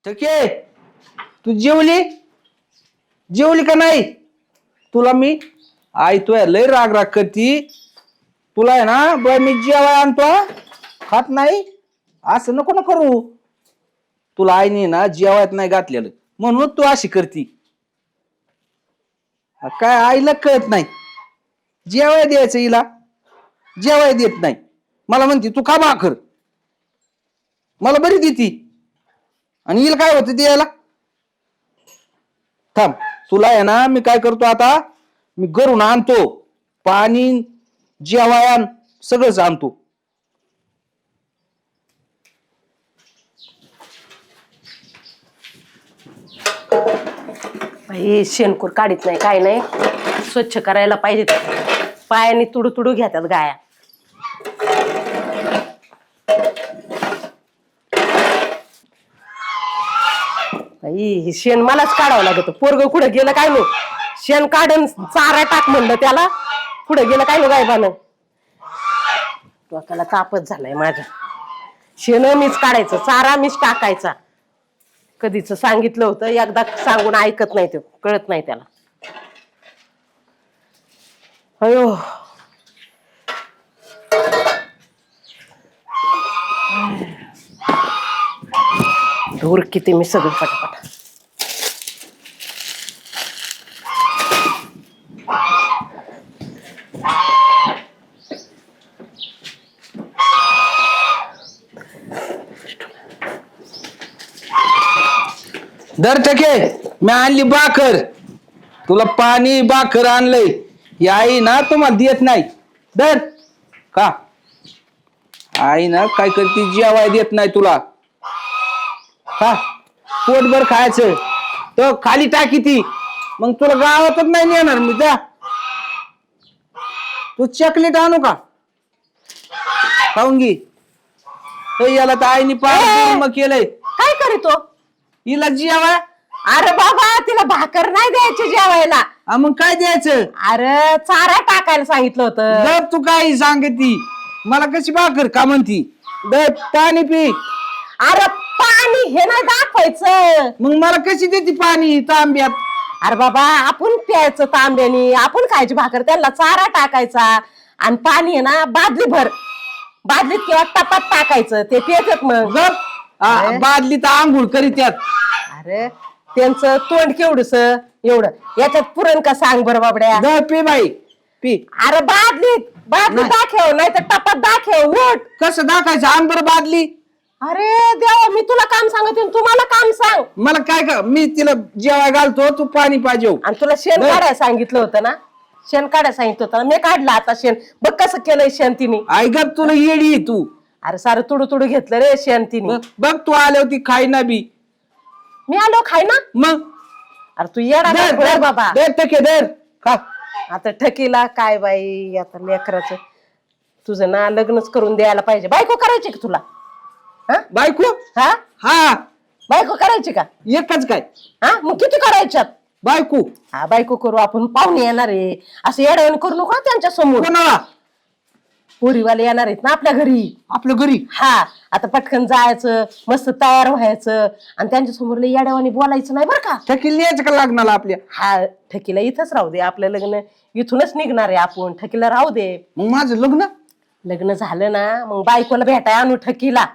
ठके तू जेवली का नाही? तुला मी आई तुया लय राग राग करती. तुला आहे ना मी जेवाय आणतो खात नाही असं नको ना करू. तुला आईने ना जेवायत नाही घातलेलं म्हणून तू अशी करती. काय आईला कळत नाही. जेवाय द्यायचं हिला जेवाय देत नाही. मला म्हणती तू खा भाकर. मला बरी देती आणि हिला काय होतं द्यायला. थांब तुला आहे ना मी काय करतो आता मी घरून आणतो पाणी जेवायन सगळंच आणतो. बाई शेणकूर काढीत नाही काय नाही स्वच्छ करायला पाहिजे. पायाने तुडू तुडू घेतात गाया. बाई हे शेण मलाच काढावं लागत. पोरग कुठं गेलं काय नो शेण काढून चारा टाक म्हणलं त्याला कुठं गेलं काय नो गायबानं. डोक्याला तापच झालाय माझ्या. शेण मीच काढायचं चारा मीच टाकायचा. कधीच सांगितलं होतं एकदा सांगून ऐकत नाही तो कळत नाही त्याला. अयो धूर किती मी सगळं पटापट. दर ठके मी आणली भाकर. तुला पाणी भाकर आणलंय. ही आई ना तुम्हाला देत नाही. दर का आई ना काय करते जेवाय देत नाही तुला. का पोटभर खायचं तर खाली टाकी ती मग तुला गावातच नाही नेणार मी. जा तू चॉकलेट आणू का खाऊन घे. याला तर आईने मग केलंय. काय करीतो हिला जेवाय. अरे बाबा तिला भाकर नाही द्यायची जेवायला. मग काय द्यायचं? अरे चारा टाकायला सांगितलं होतं. जर तू काही सांगती मला कशी भाकर का म्हणती. दर पाणी पी. अरे पाणी हे नाही दाखवायचं. मग मला कशी देते पाणी तांब्यात. अरे बाबा आपण प्यायचं तांब्यानी आपण खायची भाकर त्यांना चारा टाकायचा आणि पाणी आहे ना बादली भर बादलीत किंवा टपात टाकायचं ते पितात. मग बादलीत आंघोळ करीत्यात. अरे त्यांचं तोंड केवढस एवढं याच्यात पुरण का सांग बरं बाबड्या. दर पी बाई पी. अरे बादलीत दाखव नाही तर टपात दाखव. उठ कसं दाखायचं आण बरं बादली. अरे देवा मी तुला काम सांगते तू मला काम सांग. मला काय का मी तिला जेवाय घालतो तू पाणी पाहिजे. आणि तुला शेण काढायला सांगितलं होतं ना. शेण काढायला सांगितलं होतं ना. मी काढलं आता शेण बघ कसं केलंय शेण तिने. आई ग तुला येडी आहे तू. अरे सारं तुडू तुडू घेतलं रे शेण तिने. बघ तू आल्या होती खाई ना बी. मी आलो खाय ना. मग अरे तू येडा दर बाबा. दर टके दर खा. आता ठकीला काय बाई आता लेकराचं तुझं ना लग्नच करून द्यायला पाहिजे. बायको करायची का तुला? बायको हा हा बायको करायची का? एकच काय हा मग किती करायच्यात? बायको. हा बायको करू आपण पाहुणे येणार आहे असं येड्यावानी करू नको त्यांच्या समोर. कोणाला? पोरीवाले येणार आहेत ना आपल्या घरी. आपल्या घरी. हा आता पटकन जायचं मस्त तयार व्हायचं आणि त्यांच्या समोर येड्यावानी बोलायचं नाही बरं का. ठकील यायचं का लग्नाला आपल्या? हा ठकीला इथंच राहू दे. आपलं लग्न इथूनच निघणार आहे आपण. ठकीला राहू दे. मग माझं लग्न झालं ना मग बायकोला भेटाय आणू ठकीला.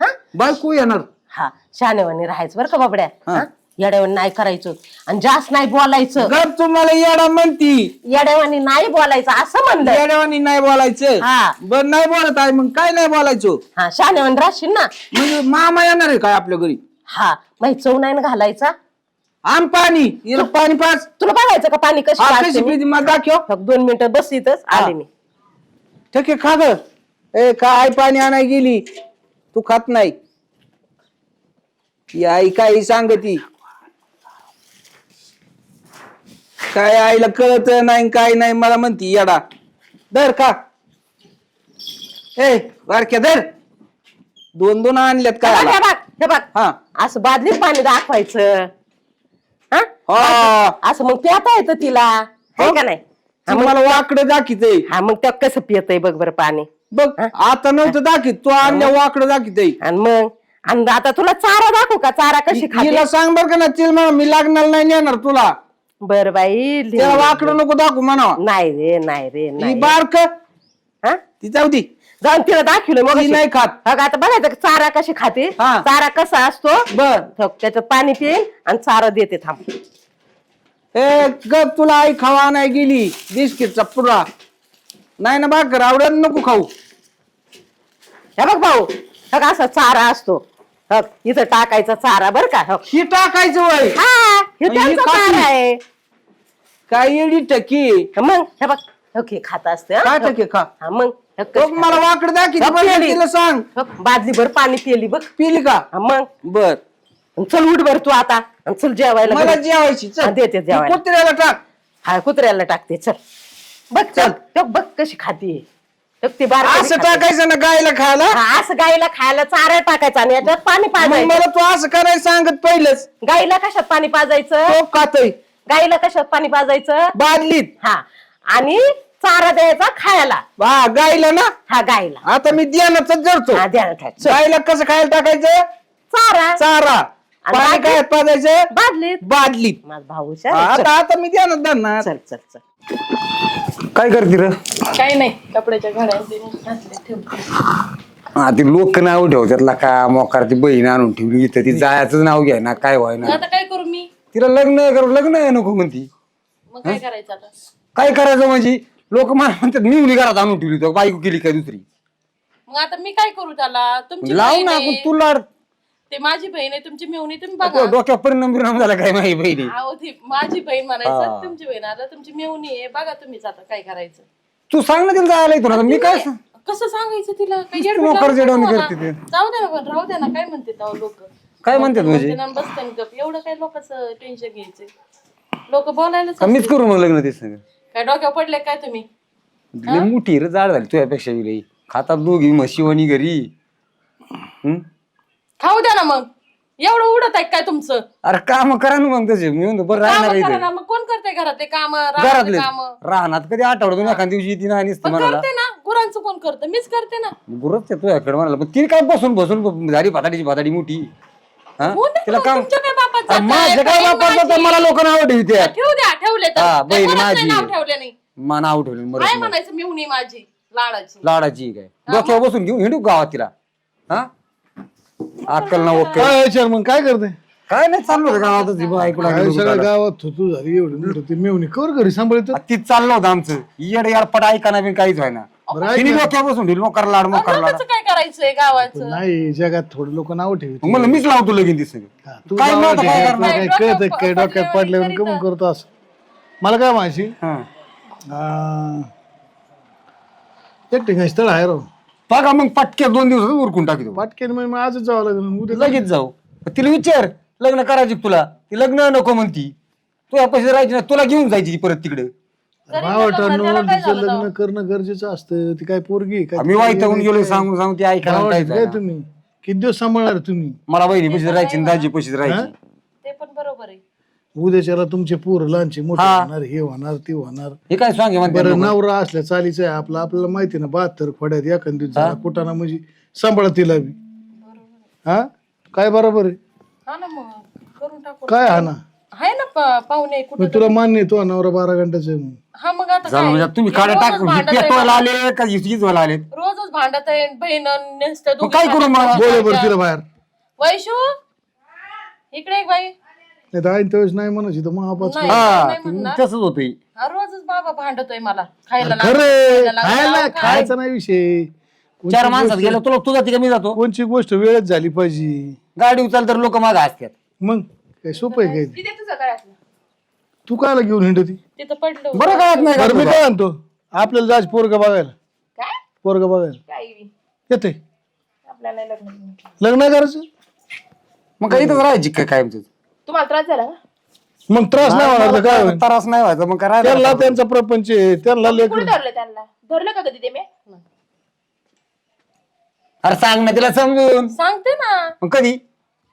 हा बायको येणार. हा शानेवानी राहायचं बरं का बाबड्या. हा येड्यावानी नाही करायचं आणि जास्त नाही बोलायचं. गप तुम्हाला येडा म्हणती. येड्यावानी नाही बोलायचं असं म्हणलं. येड्यावानी नाही बोलायचं. हा बर नाही बोलत आहे मग काय नाही बोलायचं. हा शानेवानी राहशील ना. म्हणजे मामा येणार आहे काय आपल्या घरी? हा माहिती चव नाही ना घालायचा. आम पाणी पाणी पाच. तुला बघायचं का पाणी कशी कशी पिती मला दाखव. फक्त 2 मिनिटं बस इथंच आले मी. ठके खा ग. ए काय पाणी आणाय गेली तू खात नाही. ही आई काही सांगती काय आईला कळत नाही काय नाही मला म्हणती येडा. दर का ए बारक्या दर 2-2 आणल्यात काय. हे बघ हा असं बादलीत पाणी दाखवायचं. हा असं मग पिता येतं तिला है का नाही. मला वाकडं दाखित. हा मग त्या कसं पियतय बघ बरं पाणी. बघ आता नव्हतं दाखित तू आणल्या वाकडं दाखित. आणि मग आणि आता तुला चारा दाखवू का चारा कशी खाते तिला सांग बरं का ना तिला म्हणा मी लागणार नाही नेणार तुला. बर बाई त्याला वाकडं नको दाखवू म्हणा. नाही रे नाही रे ती नाही बारक हा? ती जाऊ दी. जाऊन तिला दाखवलं मग ती नाही खात. आता बघायचं का चारा कशी खाते हा. चारा कसा असतो बर त्याच्यात पाणी पिईल आणि चारा देते थांब. ए गप तुला आई खावा नाही गेली बिस्किटचा पुरा नाही ना भाकर आवडत नको खाऊ. हे बघ भाऊ बघ असा चारा असतो बघ इथं टाकायचा चारा बर का हो. ही टाकायचं वय हा हे आणि त्यांचा खाती. चारा आहे काय येडी टकी मग हे बघ ओके खात असते हा. काय टके खा. हा, मग हे तो कशी मला वाकड दाखी बघ पिली. तिला सांग बघ, बादलीभर पाणी पिली बघ पिली का. हा, मग बर चल उठ बर तू आता आणि चल जेवायला मला घरी. जेवायची हा, देते जेवायला. कुत्र्याला टाक. हा कुत्र्याला टाकते चल बघ चल बघ कशी खाती ती बारकाईने असं खाते. टाकायचं ना गायला खायला. हा, असं गाईला खायला चारा टाकायचा आणि याच्यात पाणी मग पाजायचं. मला तू असं करायला सांगत पहिलंच. गाईला कशात पाणी पाजायचं तो खातोय गाईला कशात पाणी पाजायचं बादलीत. हा आणि चारा द्यायचा खायला हा गायला ना. हा गाईला आता मी ध्यानाच जरतो. हा ध्यानात ठेव. चल. गायला कसं खायला टाकायचं चारा चारा आणि पाणी बादलीत? काय पाजायचं बादलीत बादलीत. माझा भाऊ आता आता मी ध्यानात धरणार. चल चल चल काय करते र? काही नाही कपड्याच्या घड्या घातले ठेवते. हा ती लोक नाव ठेवतात का मोकार ती बहीण आणून ठेवली इथं ती जायचं नाव घ्याय ना काय व्हाय ना आता काय करू मी तिला लग्न करू लग्न नको म्हणती. मग काय करायचं आता. काय करायचं म्हणजे लोक मला म्हणतात मी मुली घरात आणून ठेवली तो बायको केली काय दुसरी. मग आता मी काय करू त्याला. तुमची लाव बहीण ना आहे. आपण तू लाड ते माझी बहीण आहे तुमची मेवणी तुम्ही बघा. डोक्यात परिणाम झाला काय माझी बहिणी. अहो ती माझी बहीण म्हणायचं तुमची बहीण आता तुमची मेवणी आहे बघा तुम्हीच आता काय करायचं. तू सांग ना तिला जायला येतो ना मी काय सांग. कसं सांगायचं तिला काही नुसतं येडबीड नोकर लावून जेडवून नको करते ना. ते. जाऊ द्या ना पण राहू द्या ना काय म्हणते लोक काय म्हणतात म्हणजे बसते गप एवढं काय लोकांचं टेन्शन घ्यायचंय. लोक बोलायलाच का मीच करू मग लग्न ते सगळं. काय डोक्यावर पडले काय तुम्ही. लई मोठी रे जाड झाली तुझ्यापेक्षा बी लई. खातात दोघी म्हशीवानी घरी. खाऊ द्या ना मग एवढं उडत आहे काय तुमचं. अरे काम करा ना मग तसे मी म्हणतो बरं राहणार कामं इथे करा ना मग कोण करते घरात काम घरातले काम राहणार कधी आठवड्यातून एखाद्या दिवशी येते ना आणि म्हणाला करते ना गुरांचं कोण करतं मीच करते ना. गुरच तुझ्याकडे म्हणाला पण तिने काय बसून बसून झाली भाताडीची भाताडी मोठी हा होऊन द्या तिला मग, काम तुमच्या काय बापाचं अरे जात आहे, माझं काय बहीण वापरलं तर माझी. मला लोक नाव ठेवते ठेवू द्या ठेवले तर हा, काय बहीण कोणाचं माझी. नाव ठेवले नाही. नाव ठेवले काय मरत म्हणायचं मेवणी माझी लाडाची. लाडाची काय डोक्यावर बसून घेऊन हिंडू गावात तिला हा अक्कल ना ओके काय चेअरमन काय करते काय नाही चाललो होतं गावातच ही बाई ऐकून काय आली सगळ्या लोकं. गावात थुतू झाली एवढी मोठी ती मेवणी कर घरी सांभाळत तीच चाललं होतं आमचं येड याडपट ऐका बी काहीच व्हायना तिने डोक्यावर बसून ठेवली मोकार लाड मोकार लाड लोकांचं काय करायचंय गावाचं. नाही जगात थोडी लोक नाव ठेवते म्हणलं मीच लावतो लगीन दिस तू काय गावात नव्हतं काय आहे, करणार? तुला काय कळत काय डोक्यात पडल्यावर कमून करतो असं मला काय माहिती एक ठिकाणी स्थळ आहे राव बघा मग पटक्या 2 दिवसात उरकून टाकी पाटकेन मग आजच जावं लागेल उद्या लगेच जाऊ तिला विचार लग्न करायची का तुला ती लग्न नको म्हणती तुझ्या पैसे राहायची ना तुला घेऊन जायची ती परत तिकडे भावाटांनो तिचं लग्न करणं गरजेचं असतं ती काय पोरगी काय मी वाईटाहून गेलो सांगून सांगून ती ऐकायला भावाट काहीच काय नाही. तुम्ही किती दिवस सांभाळणार तुम्ही मला बहिणी पैसे राहायची दाजी पैसे राहायची ते पण बरोबर आहे. उद्याच्याला तुमचे पोर लहानचे मोठे हा. होणार हे होणार ते होणार हे काय सांगे म्हणते बरं नवरा असल्या चालीचं आहे आपलं आपल्याला माहिती ना 72 खोड्यात एखाद झाला कुठाना म्हणजे सांभाळा तिला बी हा काय बरोबर आहे हा ना मग करून टाकू. काय हा ना आहे ना पाहुणे मग कुठं. तुला मान्य आहे तो नवरा 12 घंट्याचा आहे म्हणून. हा मग आता झालं काय? म्हणजे तुम्ही हे काढा रोजच टाक भांडत आहे पेटवायला मला. आले का इजवायला आले रोजच भांडत आहे बहीण नेसते मग काय करू मग? बोल बरं तिला बाहेर वैशू इकडे एक बाई. नाही तर ऐन त्यावेळेस नाही म्हणायची तर महापाच नाही, हा नाही म्हणणार. तसंच होतंय हा, रोजच बाबा भांडतोय मला खायला लाग- खरे खायला लाग- खायला लाग- खायचा नाही विषय 4 माणसात गेलो तुला तुझा ती मी जातो कोणची गोष्ट वेळच झाली पाहिजे गाडी उचल तर लोक मागे असतात मग काय सोपं आहे काय ते? तिथे तुझं गळ्यातलं तू कायला घेऊन हिंडती तिथं पडलं बरं काय नाही बरं मी का काय म्हणतो आपल्याला जायचं पोरग बघायला काय पोरग बघायला काय येते आपल्याला नाही लग्न. लग्न नाही करायचं मग काही इथंच राहायची काय तुम्हाला त्रास झाला का? मग त्रास नाही होणार तर काय होईल? त्रास नाही व्हायचा मग काय त्यांना त्यांचा प्रपंच आहे त्यांना लेकर कुठे धरलं त्यांना धरलं का कधी ते मी अरे सांग ना तिला समजून सांगते ना. मग कधी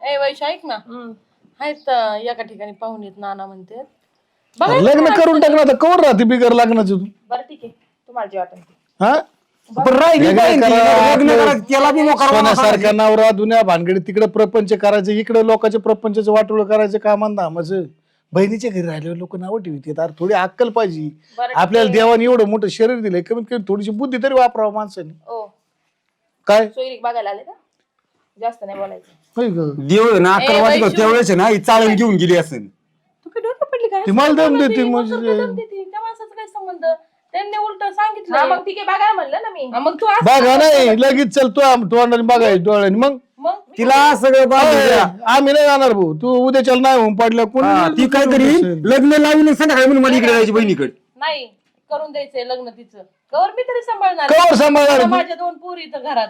ए वैश ऐक ना आहेत एका ठिकाणी पाहुणे आहेत, नाना म्हणते लग्न करून टाकणार तर कवर राहते बिगर लग्नाचं तू बरं ठीक आहे तुम्हाला जे वाटत हा पण राहिली वेगळं पाहिजे. करा, लग्न आपलं करा, त्याला बी मोकार सोन्यासारखा नवरा दुनिया भानगडी तिकडे प्रपंच करायचे, इकडे लोकांचे प्रपंचाचं वाटोळ करायचं कामान धामाचं. बहिणीच्या घरी राहिल्यावर लोक नावं ठेवतात. अरे थोडी अक्कल पाहिजे. आपल्याला देवाने एवढं मोठं शरीर दिलंय, कमीत कमी थोडीशी बुद्धी तरी वापरावं माणसाने. ओ काय सोयरीक बघायला आले का? जास्त नाही बोलायचं. होय गं. देव आहे ना अक्कल वाटत वैशू. त्यावेळेस आहे ना ही चाळून घेऊन गेली असेल. तू काय डोकं पडली काय? ती मला दम देते ती म्हणजे. मग दम देते. त्या माणसाचा काय संबंध? त्यांनी उलट सांगितलं. मग ठीक आहे बघायला म्हणलं ना मी. मग तू असं बघा नाही लगेच चल तू तोंडाने बघायचं डोळ्याने मग मग तिला सगळं बाजूला द्या. आम्ही नाही जाणार भाऊ. तू उद्याच्याला नाही होऊन पडलं कोणी हा, ती काय करी लग्न लावून संध्याकाळी म्हणून मला इकडे जायची बहिणीकडे. नाही करून द्यायचंय लग्न तिचं. कवर मी तरी सांभाळणार. कवर सांभाळणार? मला माझ्या 2 पोरी इथं घरात.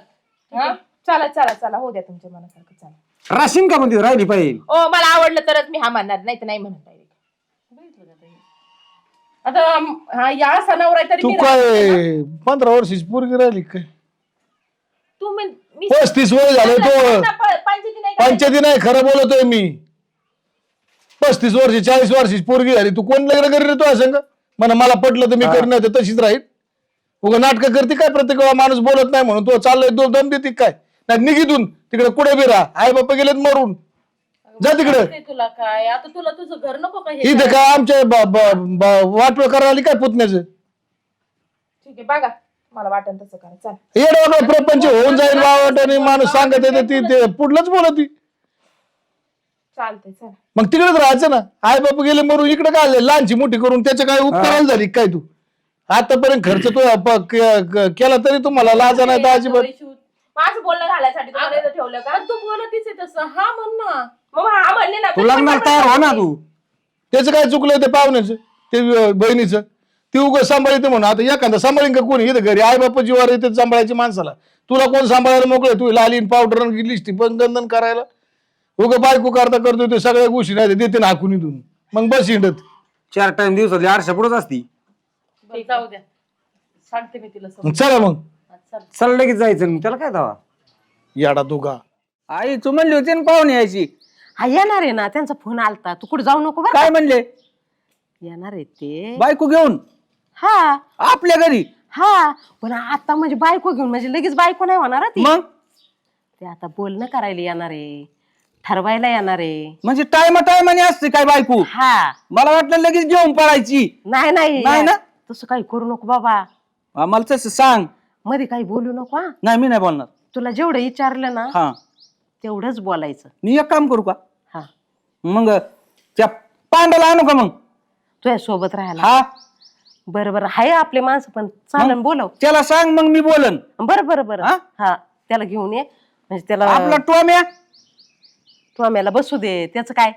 हा चला चला चला हो द्या तुमच्या मनासारखं चला. राशीन का म्हणते राहिली पाहिजे. ओ मला आवडलं तरच मी हा म्हणणार नाही तर नाही म्हणत डायरेक्ट. आता हा या सणावर आहे तरी तू मी काय राहते ना. 15 वर्षाची पोरगी राहिली काय? मी 35 वय झाले तो. पंचायती नाही करायची. पंचायती नाही खरं बोलतोय मी. 35 वर्ष 40 वर्षाची पोरगी झाली. तू कोण लग्न करी रे तू संग? म्हणा मला पटलं तर मी करणं तर तशीच राहील. उगा नाटक करते काय प्रत्येक वेळा माणूस बोलत नाही म्हणून तो चाललंय दम देते काय? नाही निघितून तिकडे कुठे बी राहा. आई बाप्पा गेलेत मरून. जा तिकडे. ते तुला काय आता तुला तुझं घर नको का हे? इथं काय आमच्या वाटवं करायला आली काय पुतण्याचं? ठीक आहे बघा मला वाटण तसं करा चल. येडवाडं प्रपंच होऊन जाईल वावटाने माणूस सांगत येते ती ते पुढलंच बोलत ती. चालतंय चल. मग तिकडेच राहायचं ना. आई बापू गेले मरून इकडे काय लहानची मोठी करून त्याच्या काय उपकाराला झाली काय तू? आतापर्यंत खर्च तू केला तरी तुम्हाला लाजा नाही तर अजिबात. माझं बोलणं घालायसाठी तुम्हाला इथं ठेवलं का? तू बोलतीस आहे तसं हा म्हण ना. मग हा म्हणले ना तू लग्नाला तयार हो ना तू. त्याचं काय चुकलं ते पाहुण्याचं ते बहिणीचं ती उगं सांभाळते म्हणून. आता एखादा सांभाळीन का कोणी इथं घरी आई बापा जीवावर येते सांभाळायची माणसाला. तुला कोण सांभाळायला मोकळे? तू लालीन पावडर लिस्टी पण गंधन करायला उगं बायको करता करतो ते सगळ्या गोष्टी नाही देते ना हाकून इथून. मग बस हिंडत 4 टाइम दिवसातली 800 पुढंच असती. जाऊ द्या सांगते मी तिला मग चला मग चल लगेच जायचं मग त्याला काय दावा. याडा तुगा. आई तू म्हणली होती ना पाहुणे यायची. हा येणार आहे ना, त्यांचा फोन आलता. तू कुठे जाऊ नको बरं. काय म्हणले? येणार आहे ते. बायको घेऊन हा आपल्या घरी? हा पण आता म्हणजे बायको घेऊन म्हणजे लगेच बायको नाही होणार ती. मग ते आता बोलणं करायला येणार आहे, ठरवायला येणार आहे. म्हणजे टायमाने असते काय बायको? हा मला वाटलं लगेच घेऊन पळायची. नाही नाही नाही ना? तसं काही करू नको बाबा. आम्हाला तसं सांग. मध्ये काही बोलू नको. हा नाही मी नाही बोलणार. तुला जेवढं विचारलं ना हा तेवढंच बोलायचं. मी एक काम करू का? हा मग त्या पांडाला आणू का मग? तुझ्या सोबत राहायला. हा बरं बरं आहे आपले माणसं पण चालन बोलव. त्याला सांग मग मी बोलन. बरं बरं बरं हा? हा त्याला घेऊन ये म्हणजे त्याला आपला टोम्या. टोम्याला बसू दे. त्याचं काय?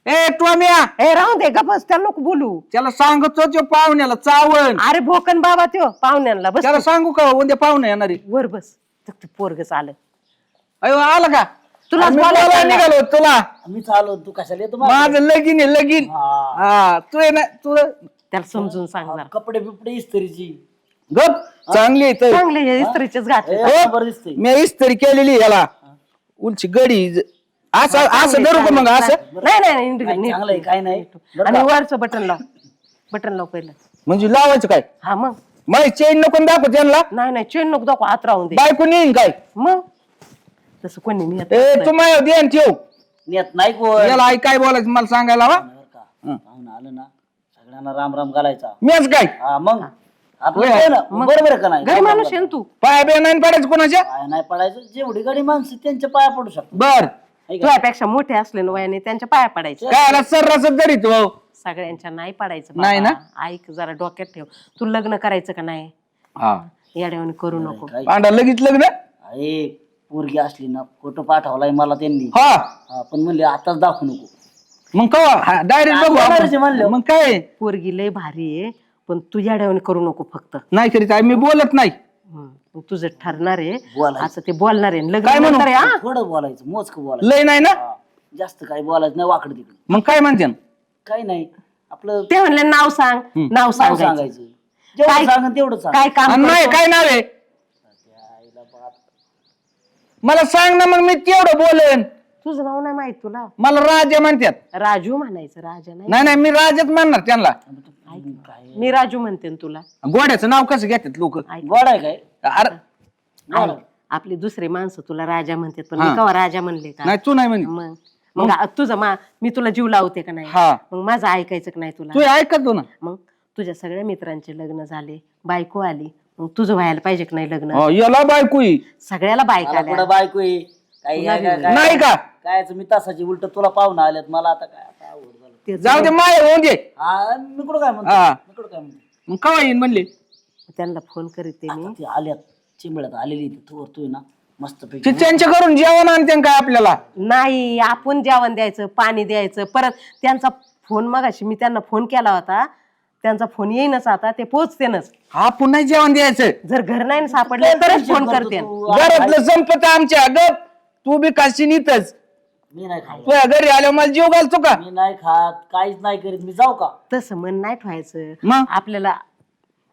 ए टोम्या ए राहू दे का बस. त्याला नको बोलू. त्याला सांगतो तो पाहुण्याला चावण. अरे भोकन बाबा त्यो पाहुण्यांना बस. त्याला सांगू का उद्या पाहुणे येणार आहे? वर बस. ते पोरगच आलं. अयो आलं का? तुला आम्ही बोलायचं बोलायला ना. निघालो तुला. मी चालू तू कशाला येतो माझं लगीन आहे लगीन. हा तू आहे ना तू त्याला समजून सांग जरा. कपडे बिपडे इस्त्रीची गप चांगली आहे तर. चांगले हे इस्त्रीचेच घातले. बरं दिसते मी इस्त्री केलेली याला उंची गडी असं असं धरू का मग असं? नाही नाही नीट. चांगलं आहे काय नाही आणि वरचं बटन लाव. बटन लाव पहिलं. म्हणजे लावायचं काय? हा मग माझी चेन नको दाखव त्यांना. नाही नाही चेन नको दाखव. हात राहून दे. बायको नेईन काय? मग तसं कोणी नेत ए नाही. तू माझ्या ध्यान ठेव. नेत नाही कोण याला आई काय बोलायचं मला सांगायला हवा. पाहुणं आलं ना सगळ्यांना राम राम घालायचा. मीच काय हा मग आपलं काय ना बरोबर आहे का नाही? घरी माणूस आहे ना तू. पाया बिया नाही पडायचं कोणाच्या. पाया नाही पडायचं. जेवढी गाडी माणसं त्यांच्या पाया पडू शकतो. बर तुझ्यापेक्षा मोठे असले ना वयाने त्यांच्या पाया पडायचं. काय सर्रास जरी तू सगळ्यांच्या नाही पडायचं नाही बाबा. ना? ऐक जरा डोक्यात ठेव. तू लग्न करायचं का नाही? हा येड्यावानी करू नको. पांडा लगेच लग्न. अरे पोरगी असली ना फोटो पाठवलाय मला त्यांनी. हा हा, पण म्हणले आताच दाखवू नको. मग कवा डायरेक्ट बघू बोलायचं आपण. म्हणलं. मग काय पोरगी लय भारी आहे पण तू येड्यावानी करू नको फक्त. नाही करीत आहे मी बोलत नाही. मग तुझं ठरणार आहे. बोलायचं. आता ते बोलणार आहे. काय लग्न म्हणू? नंतर आहे, हा? थोडं बोलायचं मोजकं बोलायचं. लय नाही ना. हा, जास्त काही बोलायचं नाही वाकडं तिकडं. मग काय म्हणते? काही नाही आपलं ते म्हणले नाव सांग. नाव नाव सांगायचं. सांगायचं. जेवढं सांग तेवढं सांग. काय काम नाही करतो? काय नाव आहे मला सांग ना मग मी तेवढं बोलेन. तुझं नाव नाही माहित तुला? मला राजा म्हणतात. राजू म्हणायचं, राजा नाही. नाही नाही मी राजाच म्हणणार त्यांना. मी राजू म्हणते ना तुला. गोड्याचं नाव कसं घेतात लोक? गोड आहे काय? अरे ऐक, आपली दुसरी माणसं तुला राजा म्हणतात, पण मी कवा राजा म्हणले का? नाही तू नाही म्हणे. मग मग तुझं मी तुला जीव लावते का नाही? हा. मग माझं ऐकायचं का नाही तुला? तू ऐकतो ना. मग तुझ्या सगळ्या मित्रांचे लग्न झाले, बायको आली, मग तुझं व्हायला पाहिजे का नाही लग्न? याला बायको ही. सगळ्याला बायका मला आल्या. कुठं बायको आहे काही तुला बी नाही का? कायच मी तासाची उलट तुला पाहुणा आल्यात मला आता काय आता अवघड झालं. ते जाऊ दे माय होऊन दे. हा, मी कुठं काय म्हणतो हा. मी कुठं काय म्हणतो मग कवा येईन म्हणले? त्यांना फोन करते मी. आता ते आल्यात चिंबळ्यात आलेली तू तू ना मस्त पैकी त्यांच्या घरून जेवण आणते काय आपल्याला? नाही, आपण जेवण द्यायचं, पाणी द्यायचं. परत त्यांचा फोन, मगाशी मी त्यांना फोन केला होता, त्यांचा फोन येईनच आता, ते पोहोचतेनच. हा पुन्हा जेवण द्यायचं. जर घर नाही सापडलं तरच फोन करते. घरातलं संपत आमच्या. गप तू बी काशी नीतच. मी नाही खात तुझ्या घरी आल्यावर मला जीव घालतो का? मी नाही खात काहीच नाही करीत मी जाऊ का? तसं मन नाही ठेवायचं. मग? आपल्याला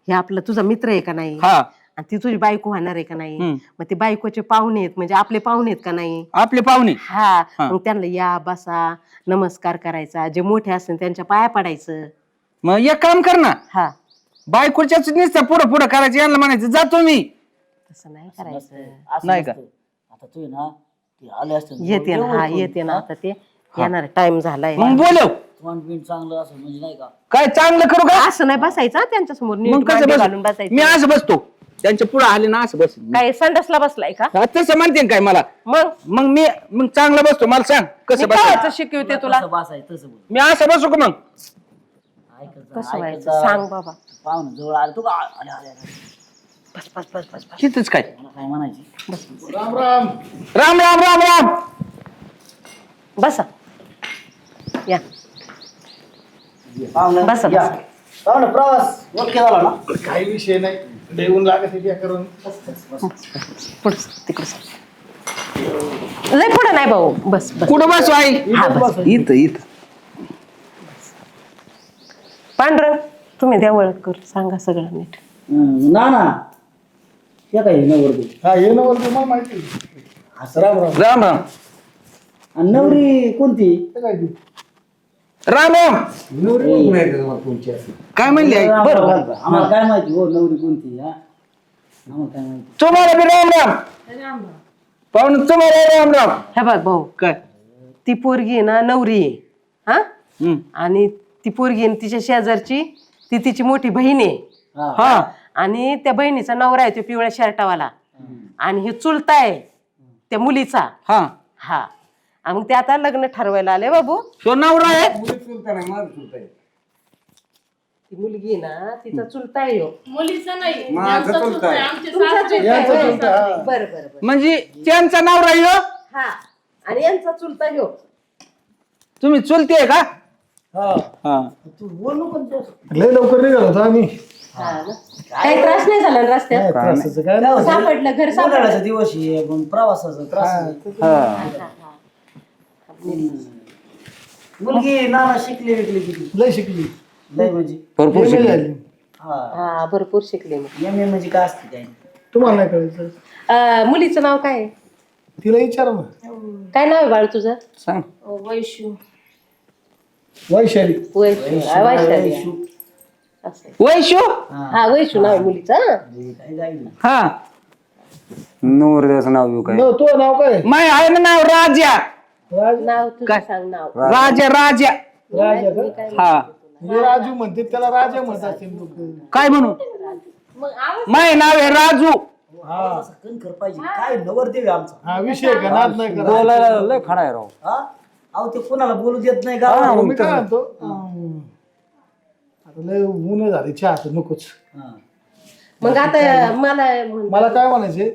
हे आपला तुझा मित्र आहे का नाही, हा आणि ती तुझी बायको होणार आहे का नाही, हम्म. मग ते बायकोचे पाहुणे आहेत म्हणजे आपले पाहुणे आहेत का नाही? आपले पाहुणे. हा. मग त्यांना या बसा, नमस्कार करायचा, जे मोठे असतील त्यांच्या पाया पडायचं. मग एक काम कर ना, हा, बायकोच्याच नुसतं पुढं पुढं करायचं, यांना म्हणायचं जातो मी. तसं नाही करायचं. असं नाही का? नसतं. आता तू आहे ना ते आले असते येते ना, हा येते ना, आता ते येणार, टाइम झालाय. मग बोलव. तोंड बिंड चांगलं असं म्हणजे नाही का? काय चांगलं करू का? असं नाही बसायचं त्यांच्या समोर, मग कसं घालून बस? बसायचं. मी असं बसतो, त्यांच्या पुढे आले ना असं बस. काय संडासला बसलाय का? तसं म्हणते काय मला? मग मग चांगलं बसतो. मला सांग कसं बस. काय शिकवते तुला? कसं बसायचं तसं बोल. मी असं बसू का मग? ऐकत कसं जा, व्हायचं ऐकत जा. सांग बाबा. पाहुणे जवळ आले तू का आले आले आले. बस बस बस बस बस. तिथंच काय? मला काय म्हणायची राम राम. राम राम राम राम. बसा या. पाहुणे बसा, या. बसा. पाहुणे प्रवास ओके झाला ना? काही विषय नाही. देऊन लागत आहे करून. पुढं तिकडे लय पुढं नाही भाऊ. बस बस. कुठं बसू आई? हा, बस. इथं इथं. पांढरं तुम्ही द्या ओळख कर, सांगा सगळं नीट. ना ना हे काय नवरदेव हा ये ना बोलतो मला माहिती आहे. असं राम राम. राम राम. आणि नवरी कोणती? ते काय ती? राम राम. काय म्हणली आई? राम राम. आम्हाला काय माहिती हो नवरी कोणती? हा आम्हाला काय माहिती? तुम्हाला बी राम राम. पाहुणे तुम्हाला राम राम. हे बघ भाऊ, काय? ती पोरगी आहे ना नवरी आहे, हा, हम्म. आणि ती पोरगी आहे ना तिच्या शेजारची, ती तिची मोठी बहीण आहे. हा. हा आणि त्या बहिणीचा नवरा आहे तो पिवळ्या शर्टावाला, आणि हे चुलता आहे त्या मुलीचा. हा. हा, आणि मग ते आता लग्न ठरवायला आले बाबू. तो नवरा आहे. ती मुलगी आहे ना तिचा चुलता आहे ह्यो. मुलीचं नाही यांचं चुलतं आहे. आमचे सासरे यांचं आहेत. चुलतं, हा. बरं बरं बरं. म्हणजे त्यांचा नवरा आहे ह्यो? हा, आणि यांचा चुलता ह्यो. तुम्ही चुलते का? हा. हा. तू बोल नको ना तसं. लय लवकर निघालो होतो आम्ही. हा ना. काही त्रास नाही झाला ना रस्त्यात? काय त्रासाचं काय नाही. सापडलं घर सापडलं. उन्हाळ्याचा दिवस आहे पण प्रवासाचा त्रास आहे. मुलगी नाना शिकली विकली किती लय शिकली. लय म्हणजे भरपूर MA शिकले. झाली. हा हा, भरपूर शिकले मी. एम ए म्हणजे काय असते काय? तुम्हाला नाही कळायचं. मुलीचं नाव काय आहे? तिला विचारा ना. काय नाव आहे बाळ तुझं? सांग. वैशू वैशाली. वैशू. वैशाली आहे. असं आहे. वैशू. हा, वैशू नाव आहे मुलीचं. काय जाईल हा. नवरदेवाचं नाव येऊ काय? न, तो नाव काय? माय आहे ना नाव राजा. राज नाव तुझं सांग नाव. राजा राजा. राजा का? हा. हे राजू म्हणते त्याला राजा म्हणतात ते लोक. काय म्हणू? माय नाव आहे राजू. हा कणखर पाहिजे काय नवरदेव आहे आमचा. हा विषय का नाद नाही करा. बोलायला लय खडा आहे राव. हा अहो ते कोणाला बोलू देत नाही का? हा, मी काय म्हणतो आता लय ऊन झाली चहा तर नकोच. हा. मग आता मला मला काय म्हणायचे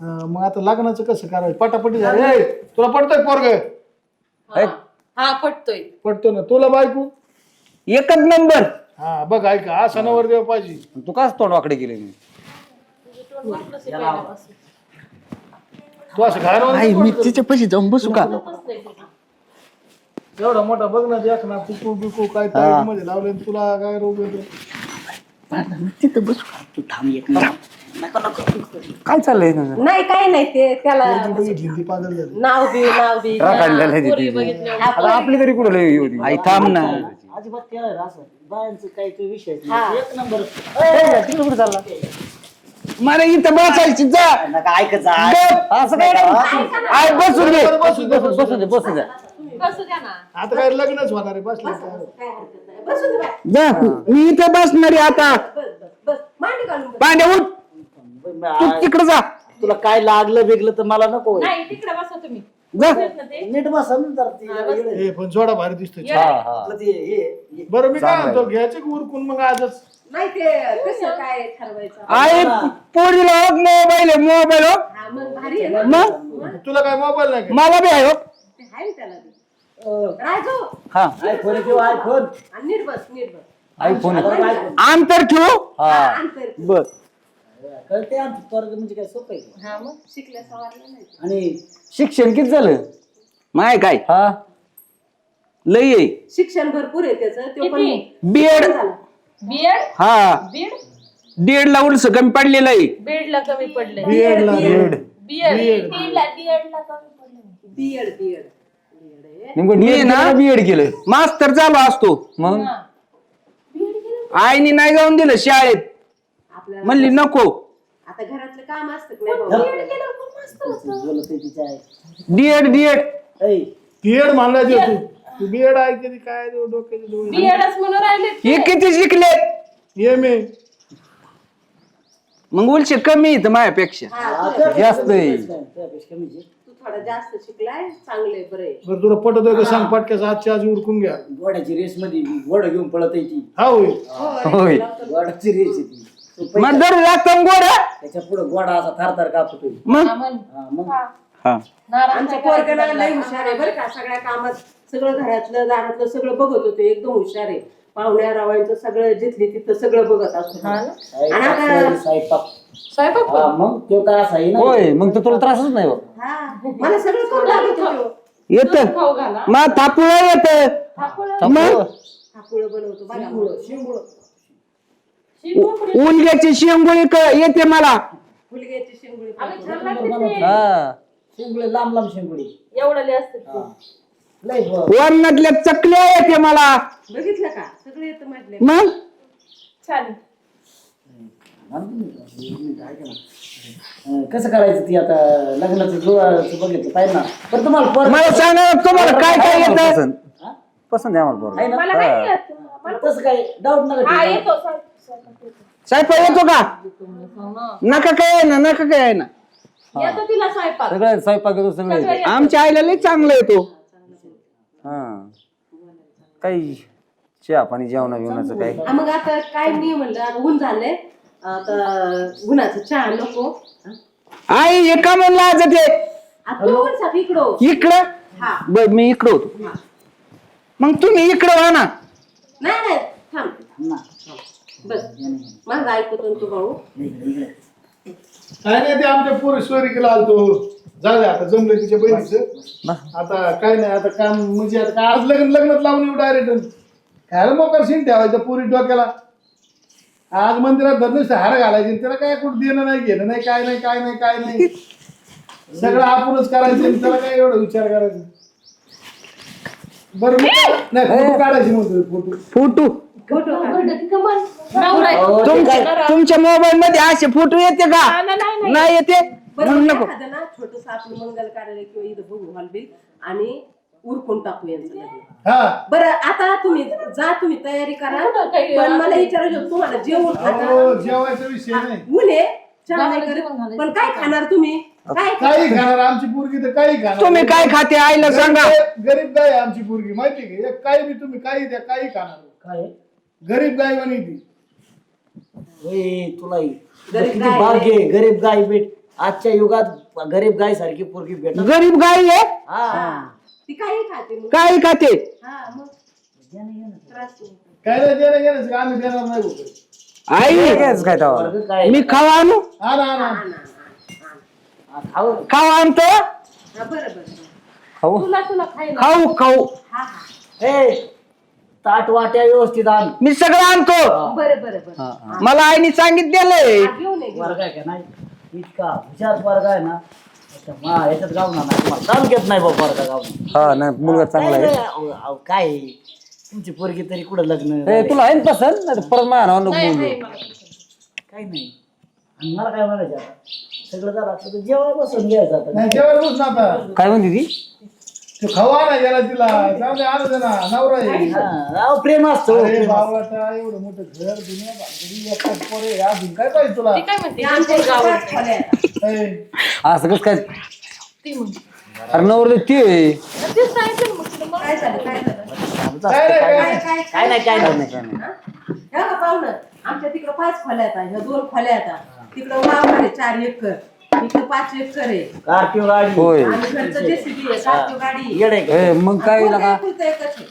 मग आता लग्नाचं कसं करायचं? पटापटी झालं. ए, तुला पडतोय पोरग? हा पटतोय. पडतो ना. तुला बायको? एकच नंबर. हा बघ ऐका असा नवरदेव पाहिजे. तू काच तोंडवाकडे गेले मी? तू असं आई घायला मी तिच्या पैसे जाऊन बसू का? एवढा मोठा बघ ना देख ना कुकू बिकू काय मध्ये लावले तुला काय रोग येतो? तिथं बसू का? तू थांब एक मिनिट. काय चाललंय तुझं? नाही काही नाही ते त्याला नाव बी काढलेलं आहे पोरी तिथे. बघितल्यावर आता आपली तरी कुठं लय होती आई थांब ना अजिबात केलं असं बायांचं काही तो विषय हा. एक नंबर तिकडे कुठे चालला मला इथं बसायची जा नका ऐकत जा. असं काय नाही. आई बसून दे बसू दे बसू द्या कसं द्या ना आता काय लग्नच होणार आहे बसले बसू दे बाय. जा मी इथं बसणार आहे आता बस मांडी घालून बस. पांड्या उठ तू तिकडे जा तुला काय लागलं बिगलं तर मला नको नाही तिकडे बसा तुम्ही जा ना ते नीट बसा ना जरा ते हे पण जोडा भारी दिसतोय हा हा आपलं ते हे बरं मी काय म्हणतो घ्यायचं की उरकून मग आजच नाही ते कसं काय ठरवायचं आई पोरीला मोबाईल आहे मोबाईल हो हा मग भारी आहे ना मग तुला काय मोबाईल नाही का? मला बी आहे हो ते आहे ना त्याला बी. राजू हा आयफोन किंवा आयफोन आणि नीट बस आयफोन अंतर ठेवू हा अंतर बर कळते आमचं पोरग म्हणजे काय सोपं आहे का? हा मग शिकल्या सवारलं नाही आणि शिक्षण किती झालं माय काय हा लई आहे शिक्षण भरपूर आहे त्याचं ते पण किती? बीएड बीएड हा बीड 1.5 ला उलस कमी पडलेलं आहे बीडला कमी पडले बीएड ला बीएड बीएड बीएडला कमी पडले बीएड नेमकं मी ना बीएड केलं मास्तर चालू असतो मग आईने नाही जाऊन दिलं शाळेत आपल्याला म्हणली नको आता घरातलं काम असतं की नाही बाबा? बोलत आहे तिच्या आई. डीएड ऐ, बीएड म्हणला जे तू बीएड आहे कधी काय डोक्याचे डोळे बीएडच म्हणून राहिले हे किती शिकले एम.ए. मग उलशे कमी आहेत माझ्यापेक्षा हा, जास्त आहे. त्यापेक्षा म्हणजे तू थोडा जास्त शिकलाय चांगले बरे बरं तुला पटत आहे का सांग पटक्याचा आजच्या आज उरकून घ्या घोड्याची रेस मध्ये घोडा घेऊन पळत आहे ती हा होय होय घोड्याची रेस आहे ती तो मग पैसा- जर लागतं गोडा त्याच्या पुढे घोडा असा थारथार कापतोय मग हा, मग हा आमच्या पोरग्याला लय हुशार आहे बरं का सगळ्या कामात सगळं घरातलं दारातलं सगळं बघत होते एकदम हुशार आहे पाहुण्या रावांचं सगळं जिथली तिथं सगळं बघत असतो आणि आता स्वयंपाक स्वयंपाक हा, मग तो काय असा आहे ना होय मग तर तुला त्रासच नाही बा. हा मला सगळं करून लागत होतं येत खाऊ घाला मग थापुळ येत मग हापुळं बनवतो बघा उलग्याची शेंगुळी येते मला फुलग्याची शेंगुळी आम्ही छान बनवतो. लागते ते. हा शेंगुळे लांब लांब शेंगुळे एवढं लय असतात ते. लय वरणातल्या चकल्या येते मला बघितलं का सगळं येतं म्हटलं मग छान कसं करायचं ती आता लग्नाचं जुळाचं बघितलं पाहिजे ना पण तुम्हाला पोरं- मला सांगा तुम्हाला काय काय येतं पसंत पसंत आहे आम्हाला पोरं. आहे ना? मला नाही येत. मला- तसं काय डाऊट नका हा ठेवू. येतो स्वयंपाक येतो. स्वयंपाक येतो का नका काय आहे ना नका काय आहे ना येतो तिला स्वयंपाक सगळं स्वयंपाक येतो सगळं येतं. आमच्या आईला लई चांगला येतो हा काही चहा पाणी जेवणा बिवणाचं काय हा, मग आता काय मी म्हणलं आता ऊन झालंय आता उन्हाचं चहा नको आई हे का म्हणलं आज ते आता तू ऊन साठी इकडं इकडं हा बर मी इकडं होतो हा. मग तुम्ही इकडं व्हा ना नाही नाही थांब ना. बस माझं ऐकतो तू भाऊ काय नाही ते आमच्या पोरीला आलतो झालं आता जमलं तिच्या बहिणीचं आता काय नाही आता काम म्हणजे आता काय आज लग्नात लावून येऊ डायरेक्ट खायला मोकार सीन ठेवायचं पुरी डोक्याला आज मंदिरात धरलं हार घालायचे त्याला काय कुठं देणं नाही घेणं नाही काय नाही काय नाही काय नाही सगळं आपणच करायचं आणि त्याला काय एवढं विचार करायचा बरं मग नाही फोटो काढायचे म्हणतो फोटो फोटो फोटो काढ. नवरा आहे. हो, ते काय- तुमच्या मोबाईल मध्ये असे फोटो येते का नाही येते बरं म्हणून मग नको एखादं ना छोटस आपलं मंगल कार्यालय किंवा इथं बघू हॉलबिल आणि उरकून टाकू यांचं लग्न. हा बरं आता तुम्ही जा तुम्ही तयारी करा पण मला विचारायचं होतं, तुम्हाला जेवण खाता हो जेवायचा विषय नाही ऊन आहे चहा नाही करत पण काय खाणार तुम्ही काय काही खाणार आमची पोरगी तर काही खाणार तुम्ही काय खाते आईला सांगा गरीब गाय आहे आमची पोरगी माहिती का एक काही बी तुम्ही काही द्या काही खाणार काय गरीब गाय म्हणे ती होय, तुला गरीब किती गाय भाग्य आहे, गरीब गाय भेट आजच्या युगात गरीब गाय सारखी पोरगी भेट गरीब गाई आहे हा ती काही खाते मग काय खाते हा मग त्रास नाही. काय नाही देणं घेणं का आम्ही देणार नाही बोलतो. आई घ्यायचं काय तेव्हा पोरगं काय मी खावा आणू हा ना हा ना हा, ना, ना, ना. खाऊ खावा आणतो हा, बरं बरं खाऊ तुला खायला खाऊ खाऊ हा हा ए ताट वाट्या व्यवस्थित आण. मी सगळं आणतो. बरं बरं बरं मला आईने सांगितलेलंय. घेऊन ये वर्ग आहे का नाही इतका हुशार वर्ग आहे ना याच्यात गावणार नाही तुम्हाला तालुक्यात नाही बाबा वर्ग गावणार. हा नाही मुलगा चांगला आहे. काय आहे? तुमची पोरगी तरी कुठं लग्न ए, तुला आहे ना पसंत नाही तर परत माझ्या नावानं नको बोलू. काही नाही. आणि मला काय म्हणायचं आता सगळं जर असलं तर जेव्हा बसून घ्यायचं आता. नाही जेवायला बस ना आता. काय म्हणते ती तू खवा ना गेला तिला जाऊ दे आणू दे ना नवरा आहे. हा, अहो, प्रेम असतो अरे प्रेम असतं. बावळाटा, एवढं मोठं घर दुनिया भानगडी, एकटाच पोर आहे. अजून काय पाहिजे तुला ती काय म्हणते आमच्या इकडे पाच खोल्या आहेत. ए, असं कसं काय ती म्हणते अरे नवर ते तेच सांगितलं ना मग तुला मग. काय झालं काय झालं आमचं काय असतं, नाही, काय काय नाही. काय नाही काय नाही ह्या का पाहुणं आमच्या तिकडं 5 खोल्या आहेत ह्या 2 खोल्या आहेत तिकडं वावर आहे 4 एकर इकडं 5 एकर आहे कार्टिओ गाडी होय आणि घरचं जेसीबी आहे सातवी गाडी येडे का? ए, मग काय लागा एकुलतं एकच आहे.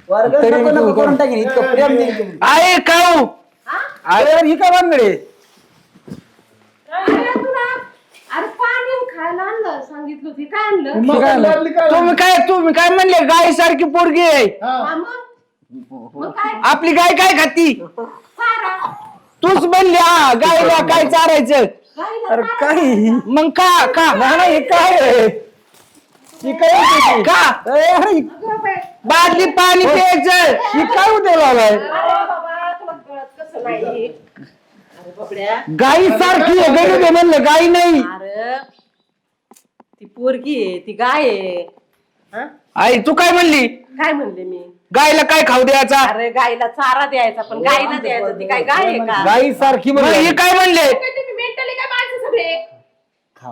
वर्ग तरी नको तू नको कर. करून टाकेन इतकं प्रेम देईल. आहे खाऊ. अरे ही काय बांधकडे अरे तुला अरे पाणी खायला आणलं सांगितलं होती काय आणलं मग काय आलं? लागली काय? तुम्ही काय म्हणले गाय सारखी पोरगी आहे. हा. हा, मग काय आपली गाय काय खाती? चारा तूच म्हणली हा गायला काय चारायचं. गाईला अरे काय मग का नाही हे काय आहे? ही काय होते ती? का ए, अरे गं बाई. बादली पाणी प्यायचं. ही काय उद्या लावलाय अरे बाबा तुला कळत कसं नाही अरे बाबड्या गाई सारखी आहे गरीब आहे म्हणलं गाई नाही अरे ती पोरगी आहे ती गाय आहे हा? आई तू काय म्हणली? काय म्हणले मी गायला काय खाऊ द्यायचा? अरे गाईला चारा द्यायचा पण गाईला द्यायचं ती काय गाय आहे का गाई सारखी मग म्हणलं हे काय म्हणले? काय तुम्ही मेंटली काय माणसं सगळे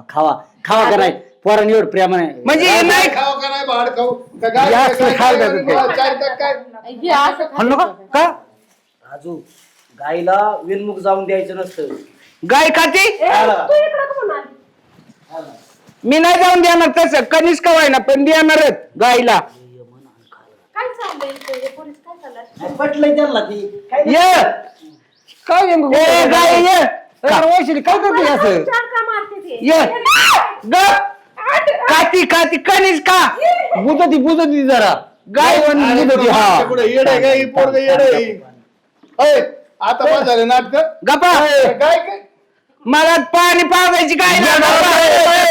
खावा खावा का नाही पोरांनी एवढं प्रेम आहे म्हणजे हे नाही खाऊ का नाही भाड खाऊ का गाय जास्त काय खाऊ काय द्या काय ते. चार टाक काय हे असं म्हणलो का का राजू गाईला विनमुख जाऊन द्यायचं नसतं. गाय खाती? तू इकडं का म्हणून आली? मी नाही जाऊन देणार तसं कनिष्क व्हायना पण देणारच गायला. काय चाललंय इथे? पोलीस काय चाललंय नाही, पटलंय त्यांना ती काय नाही. ये काय नेमकं ए गाय ये अरे वैशाली काय करते असं चार का मारते ते ये ग खाती कनिष्का बुजती जरा गाय अरे बुजती तुला हा मागच्या पुढे येड आहे का? ही पोरगं येड आहे. ओय, आता बंद झाले नाटक. गप्पा काय काय मला पाणी पाजायची गाय नाही.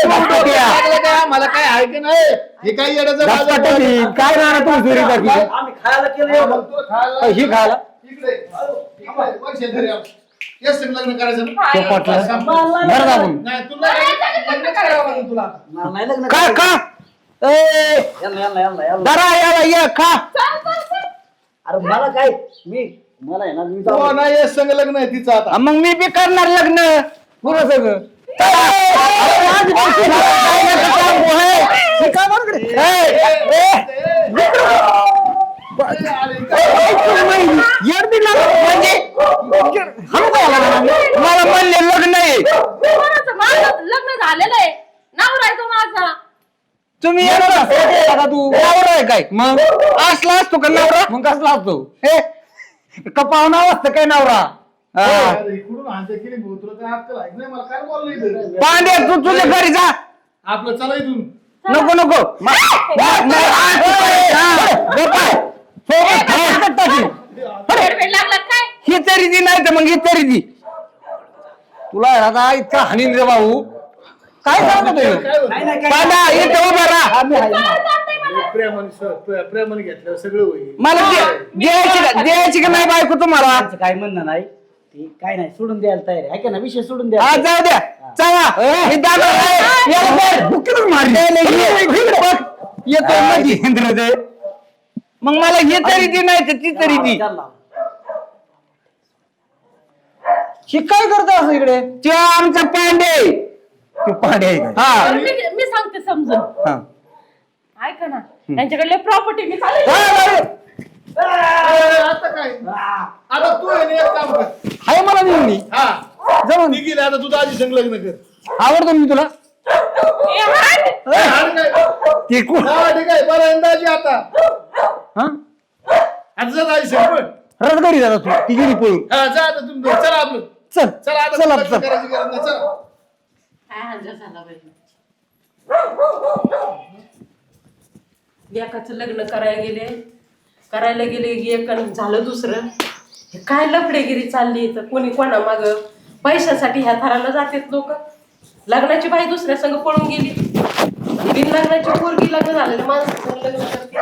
लागलं काय आम्हाला काय आहे की नाही हे काय येड्याचं बाजार गप्पा काय राहणार तुम्ही चोरी टाकली आम्ही खायला केलं हा, एवढं. मग तुला खायला ही खायला इकडे इकडे, वर्ष घरी आव. येस संग लग्न करायचं ना? तो पटलं बरं दाबून नाही तुला लग्न करावं लागेल तुला आता. मला नाही लग्न का करायचं. का ए यांना. दरा याला ये खा. अरे मला काय मला आहे ना मी जाऊ. हो नाही येस संग लग्न आहे तिचं आता. मग मी बी करणार लग्न. पुरं सगळं मला म्हणले लग्न आहे. कोणाचं? माझं लग्न झालेलं आहे नवरा आहे तो माझा. तुम्ही येणार का तू नवरा आहे काय? मग असला असतो का नवरा? मग कसला असतो हे कपावना असतं काय नवरा हा. अरे, इकडून हाणते की नाही भाऊ, तुला काय अक्कल आहे की नाही? मला काय बोललं इथं? पांड्या तू तुझ्या घरी जा. आपलं चला इथून. नको नको वेड लागला काय? ही तरी दी नाही तर मग ही तरी दी. तुला आता इतका हानीन रे भाऊ काय सांगतो काय होतं? पांड्या इथं उभा राहा. प्रेमाने घेतल्यावर सगळं होईल. मला द्यायची का नाही बायको तुम्हाला? आमचं काय म्हणणं नाही ते काय नाही सोडून द्यायला तयार आहे का ना विषय सोडून द्या. हा जाऊ द्या चला मी दादा येतो मध्ये. मग मला ही तरी दी नाही तर ती तरी दी. ही काय करतो असं इकडे त्यो आमचा पांडे. तू पाणी आहे का हा मी सांगते समजून हा. ऐका ना त्यांच्याकडले प्रॉपर्टी मी चालेल आता काय आता तू आहे ना, एक काम कर. हाय मला निवडी हा जमून ती गेली आता तू दाजी संग लग्न कर. आवडतो मी तुला हाड काय? ते कोण हा, ठीक आहे बरं आहे ना दाजी आता. हा आता जा दाजी संग पळ. रसगडी झाला तू ती गेली पळून हा जा आता तुम्ही दोघं. चला आपलं चल चला आता चला लग्न चल करायची गरज नाही. चला काय हंजा झाला बाई लेकाचं लग्न करायला गेले करायला गेले एक आणि झालं दुसरं. हे काय लफडेगिरी चालली इथं, कोणी कोणा माग पैशासाठी ह्या थराला जातात लोक. लग्नाची बाई दुसऱ्या संग पळून गेली, बिन लग्नाची पोरगी लग्न झालेलं माणसं लग्न करते.